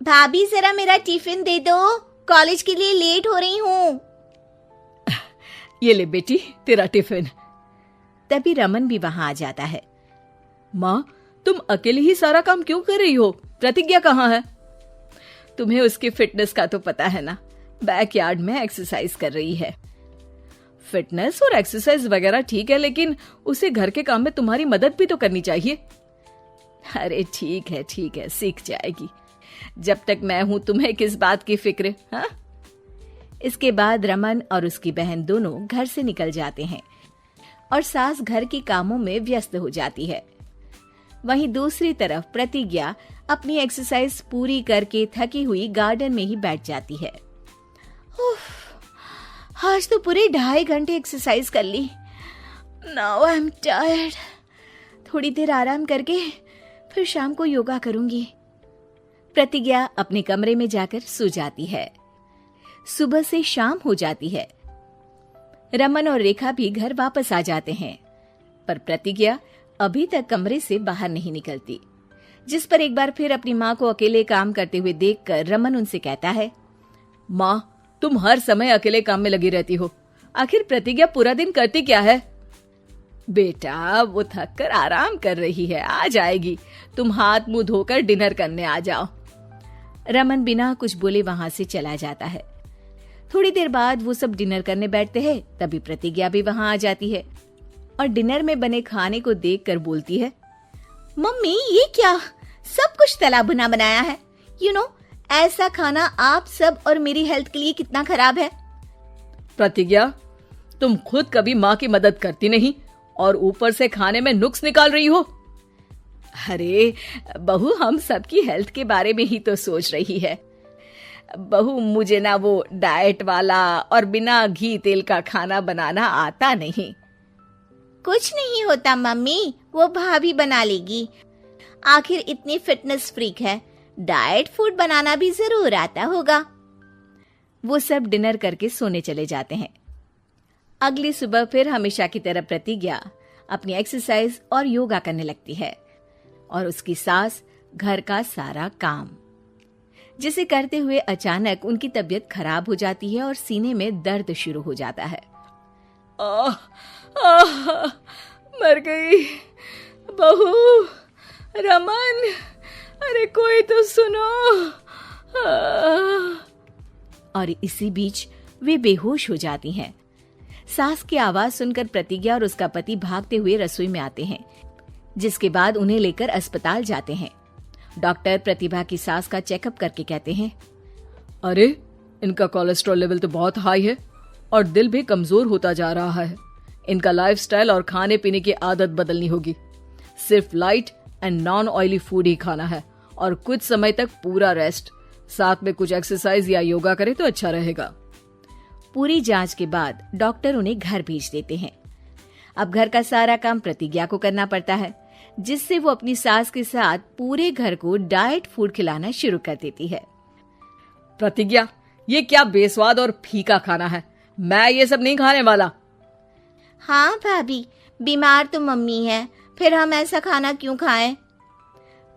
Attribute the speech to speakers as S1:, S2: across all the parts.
S1: भाभी जरा मेरा टिफिन दे दो, कॉलेज के लिए लेट हो रही हूँ।
S2: ये ले बेटी तेरा टिफिन। तभी रमन भी वहां आ जाता है। माँ, तुम अकेले ही सारा काम क्यों कर रही हो? प्रतिज्ञा कहाँ है? तुम्हें उसकी फिटनेस का तो पता है ना, बैकयार्ड में एक्सरसाइज कर रही है। फिटनेस और एक्सरसाइज वगैरह ठीक है, लेकिन उसे घर के काम में तुम्हारी मदद भी तो करनी चाहिए। अरे ठीक है, सीख जाएगी। जब तक मैं हूं तुम्हें किस बात की फिक्र? हाँ? इसके बाद रमन और उसकी बहन दोनों घर से निकल जाते हैं और सास घर के कामों में व्यस्त हो जाती है। वहीं दूसरी तरफ प्रतिज्ञा अपनी एक्सरसाइज पूरी करके थकी हुई गार्डन में ही बैठ जाती है।
S1: आज तो पूरे 2.5 घंटे एक्सरसाइज कर ली। Now I am tired. थोड़ी देर आराम करके फिर शाम को योगा करूंगी।
S2: प्रतिज्ञा अपने कमरे में जाकर सो जाती है। सुबह से शाम हो जाती है। रमन और रेखा भी घर वापस आ जाते हैं, पर प्रतिज्ञा अभी तक कमरे से बाहर नहीं निकलती, जिस पर एक बार फिर अपनी माँ को अकेले काम करते हुए देखकर रमन उनसे कहता है, माँ, तुम हर समय अकेले काम में लगी रहती हो। आखिर प्रतिज्ञा पूरा दिन करती क्या है? बेटा, वो थक कर आराम कर रही है, आ जाएगी। तुम हाथ मुंह धोकर डिनर करने आ जाओ। रमन बिना कुछ बोले वहां से चला जाता है। थोड़ी देर बाद वो सब डिनर करने बैठते हैं। तभी प्रतिज्ञा भी वहां आ जाती है और डिनर में बने खाने को देखकर बोलती है,
S1: मम्मी, ये क्या? सब कुछ तला भुना बनाया है। ऐसा खाना आप सब और मेरी हेल्थ के लिए कितना खराब है।
S2: प्रतिज्ञा, तुम खुद कभी माँ की मदद करती नहीं और ऊपर से खाने में नुक्स निकाल रही हो। अरे बहू, हम सबकी हेल्थ के बारे में ही तो सोच रही है। बहू, मुझे ना वो डाइट वाला और बिना घी तेल का खाना बनाना आता नहीं।
S1: कुछ नहीं होता मम्मी, वो भाभी बना लेगी। आखिर इतनी फिटनेस फ्रीक है, डाइट फूड बनाना भी जरूर आता होगा।
S2: वो सब डिनर करके सोने चले जाते हैं। अगली सुबह फिर हमेशा की तरह प्रतिज्ञा अपनी एक्सरसाइज और योगा करने लगती है और उसकी सास घर का सारा काम, जिसे करते हुए अचानक उनकी तबीयत खराब हो जाती है और सीने में दर्द शुरू हो जाता है। मर गई बहू। रमन, अरे कोई तो सुनो। और इसी बीच वे बेहोश हो जाती हैं। सास की आवाज सुनकर प्रतिज्ञा और उसका पति भागते हुए रसोई में आते हैं, जिसके बाद उन्हें लेकर अस्पताल जाते हैं। डॉक्टर प्रतिभा की सास का चेकअप करके कहते हैं, अरे इनका कोलेस्ट्रॉल लेवल तो बहुत हाई है और दिल भी कमजोर होता जा रहा है। इनका लाइफस्टाइल और खाने पीने की आदत बदलनी होगी। सिर्फ light and non oily food ही खाना है और कुछ समय तक पूरा रेस्ट, साथ में कुछ एक्सरसाइज या योगा करे तो अच्छा रहेगा। पूरी जांच के बाद डॉक्टर उन्हें घर भेज देते हैं। अब घर का सारा काम प्रतिज्ञा को करना पड़ता है, जिससे वो अपनी सास के साथ पूरे घर को डाइट फूड खिलाना शुरू कर देती है। प्रतिज्ञा, ये क्या बेस्वाद और फीका खाना है, मैं ये सब नहीं खाने वाला।
S1: हाँ भाभी, बीमार तो मम्मी है, फिर हम ऐसा खाना क्यों खाएं?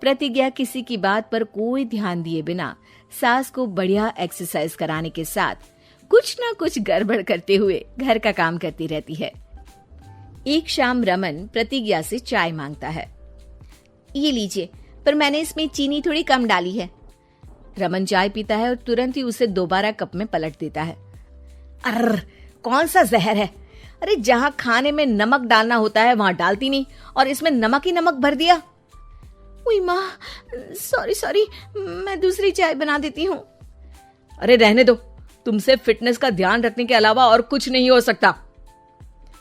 S2: प्रतिज्ञा किसी की बात पर कोई ध्यान दिए बिना सास को बढ़िया एक्सरसाइज कराने के साथ कुछ ना कुछ गड़बड़ करते हुए घर का काम करती रहती है। एक शाम रमन प्रतिज्ञा से चाय मांगता है।
S1: ये लीजिए, पर मैंने इसमें चीनी थोड़ी कम डाली है।
S2: रमन चाय पीता है और तुरंत ही उसे दोबारा कप में पलट देता है। अर्र, कौन सा जहर है? अरे जहाँ खाने में नमक डालना होता है वहां डालती नहीं और इसमें नमक ही नमक भर दिया।
S1: उई माँ, सॉरी, मैं दूसरी चाय बना देती हूँ।
S2: अरे रहने दो, तुमसे फिटनेस का ध्यान रखने के अलावा और कुछ नहीं हो सकता।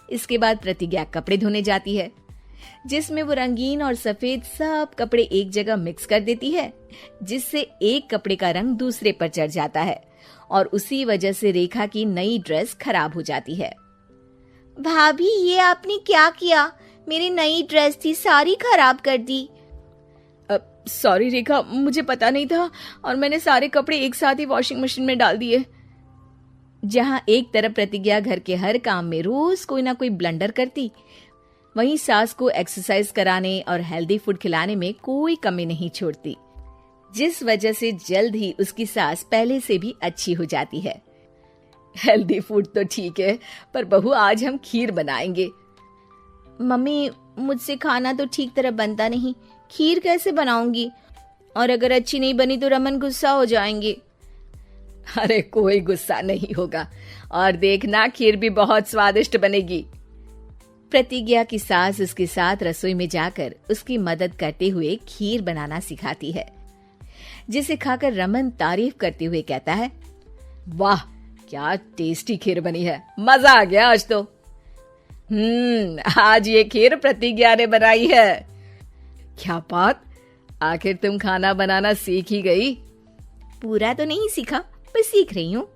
S2: इसके बाद प्रतिज्ञा कपड़े धोने जाती है, जिसमें वो रंगीन और सफेद सब कपड़े एक जगह मिक्स कर देती है, जिससे एक कपड़े का रंग दूसरे पर चढ़ जाता है और उसी वजह से रेखा की नई ड्रेस खराब हो जाती है।
S1: भाभी, ये आपने क्या किया? मेरी नई ड्रेस थी, सारी खराब कर दी।
S2: सॉरी रेखा, मुझे पता नहीं था और मैंने सारे कपड़े एक साथ ही वॉशिंग मशीन में डाल दिए। जहां एक तरफ प्रतिज्ञा घर के हर काम में रोज कोई ना कोई ब्लंडर करती, वहीं सास को एक्सरसाइज कराने और हेल्दी फूड खिलाने में कोई कमी नहीं छोड़ती। जिस वजह से जल्द ही उसकी सास पहले से भी अच्छी हो जाती है। हेल्दी फूड तो ठीक है, पर बहू आज हम खीर बनाएंगे।
S1: मम्मी, मुझसे खाना तो ठीक तरह बनता नहीं, खीर कैसे बनाऊंगी? और अगर अच्छी नहीं बनी तो रमन गुस्सा हो जाएंगे।
S2: अरे कोई गुस्सा नहीं होगा, और देखना खीर भी बहुत स्वादिष्ट बनेगी। प्रतिज्ञा की सास उसके साथ रसोई में जाकर उसकी मदद करते हुए खीर बनाना सिखाती है, जिसे खाकर रमन तारीफ करते हुए कहता है, वाह क्या टेस्टी खीर बनी है, मजा आ गया आज तो। आज ये खीर प्रतिज्ञा ने बनाई है। क्या बात, आखिर तुम खाना बनाना सीख ही गई?
S1: पूरा तो नहीं सीखा, पर सीख रही हूँ।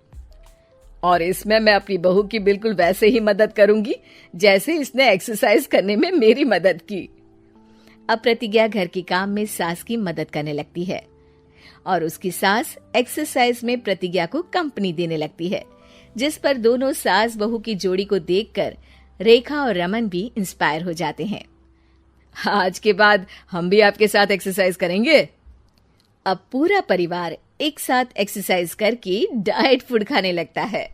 S2: और इसमें मैं अपनी बहू की बिल्कुल वैसे ही मदद करूंगी जैसे इसने एक्सरसाइज करने में मेरी मदद की। अब प्रतिज्ञा घर के काम में सास की मदद करने लगती है और उसकी सास एक्सरसाइज में प्रतिज्ञा को कंपनी देने लगती है, जिस पर दोनों सास बहू की जोड़ी को देखकर रेखा और रमन भी इंस्पायर हो जाते हैं। आज के बाद हम भी आपके साथ एक्सरसाइज करेंगे। अब पूरा परिवार एक साथ एक्सरसाइज करके डाइट फूड खाने लगता है।